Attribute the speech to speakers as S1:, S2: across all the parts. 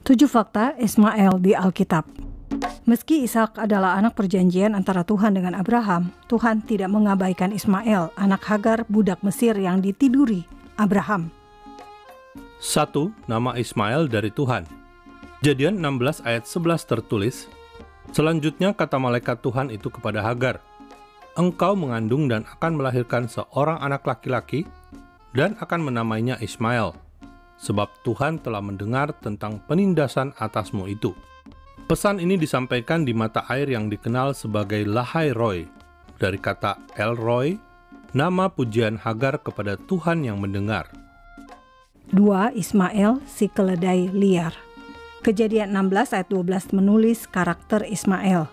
S1: 7 fakta Ismail di Alkitab. Meski Ishak adalah anak perjanjian antara Tuhan dengan Abraham, Tuhan tidak mengabaikan Ismail, anak Hagar, budak Mesir yang ditiduri Abraham.
S2: 1. Nama Ismail dari Tuhan. Kejadian 16 ayat 11 tertulis, selanjutnya kata malaikat Tuhan itu kepada Hagar, engkau mengandung dan akan melahirkan seorang anak laki-laki dan akan menamainya Ismail, sebab Tuhan telah mendengar tentang penindasan atasmu itu. Pesan ini disampaikan di mata air yang dikenal sebagai Lahai Roi, dari kata El Roi, nama pujian Hagar kepada Tuhan yang mendengar.
S1: 2. Ismail, si keledai liar. Kejadian 16 ayat 12 menulis karakter Ismail,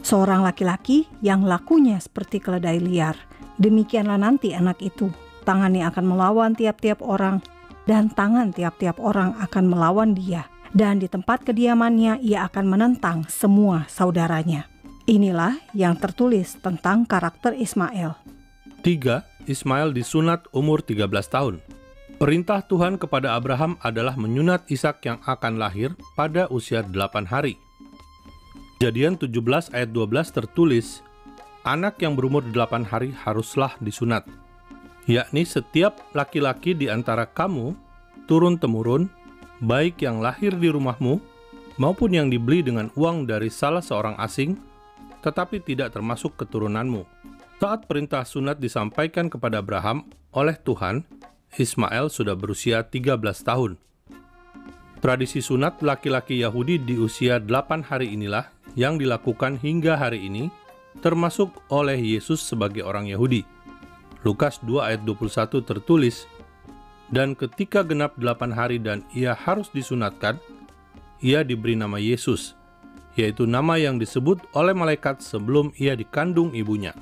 S1: seorang laki-laki yang lakunya seperti keledai liar. Demikianlah nanti anak itu, tangannya akan melawan tiap-tiap orang, dan tangan tiap-tiap orang akan melawan dia. Dan di tempat kediamannya ia akan menentang semua saudaranya. Inilah yang tertulis tentang karakter Ismail.
S2: 3. Ismail disunat umur 13 tahun. Perintah Tuhan kepada Abraham adalah menyunat Ishak yang akan lahir pada usia 8 hari. Kejadian 17 ayat 12 tertulis, anak yang berumur 8 hari haruslah disunat, yakni setiap laki-laki di antara kamu, turun-temurun, baik yang lahir di rumahmu, maupun yang dibeli dengan uang dari salah seorang asing, tetapi tidak termasuk keturunanmu. Saat perintah sunat disampaikan kepada Abraham oleh Tuhan, Ismail sudah berusia 13 tahun. Tradisi sunat laki-laki Yahudi di usia 8 hari inilah yang dilakukan hingga hari ini, termasuk oleh Yesus sebagai orang Yahudi. Lukas 2 ayat 21 tertulis, dan ketika genap 8 hari dan ia harus disunatkan, ia diberi nama Yesus, yaitu nama yang disebut oleh malaikat sebelum ia dikandung ibunya.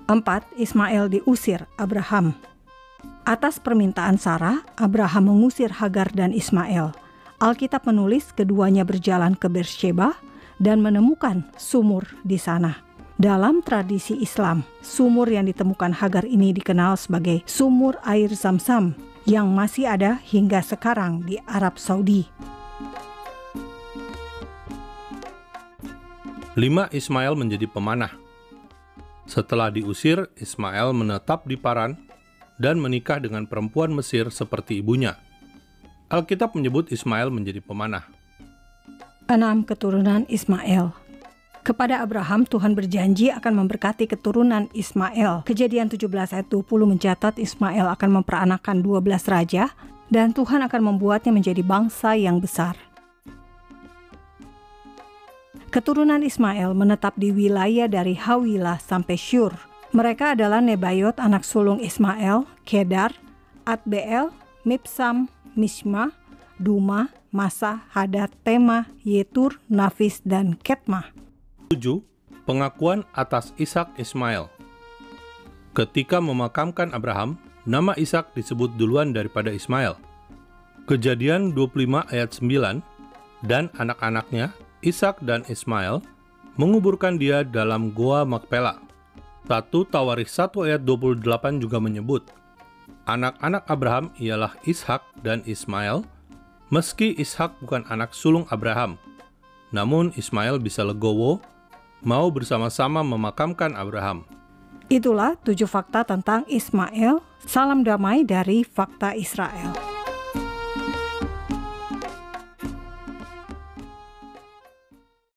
S1: 4. Ismail diusir Abraham. Atas permintaan Sarah, Abraham mengusir Hagar dan Ismail. Alkitab menulis keduanya berjalan ke Beersheba dan menemukan sumur di sana. Dalam tradisi Islam, sumur yang ditemukan Hagar ini dikenal sebagai sumur air Zam-Zam yang masih ada hingga sekarang di Arab Saudi.
S2: 5. Ismail menjadi pemanah. Setelah diusir, Ismail menetap di Paran dan menikah dengan perempuan Mesir seperti ibunya. Alkitab menyebut Ismail menjadi pemanah.
S1: 6. Keturunan Ismail. Kepada Abraham, Tuhan berjanji akan memberkati keturunan Ismail. Kejadian 17 ayat 20 mencatat Ismail akan memperanakan 12 raja, dan Tuhan akan membuatnya menjadi bangsa yang besar. Keturunan Ismail menetap di wilayah dari Hawilah sampai Syur. Mereka adalah Nebayot anak sulung Ismail, Kedar, Adbeel, Mibsam, Mishma, Duma, Masa, Hadad, Tema, Yetur, Nafis, dan Ketmah.
S2: 7. Pengakuan atas Ishak Ismail. Ketika memakamkan Abraham, nama Ishak disebut duluan daripada Ismail. Kejadian 25 ayat 9, dan anak-anaknya, Ishak dan Ismail, menguburkan dia dalam Goa Makpela. 1 Tawarikh 1 ayat 28 juga menyebut, anak-anak Abraham ialah Ishak dan Ismail, meski Ishak bukan anak sulung Abraham. Namun Ismail bisa legowo, mau bersama-sama memakamkan Abraham.
S1: Itulah 7 fakta tentang Ismail. Salam damai dari Fakta Israel.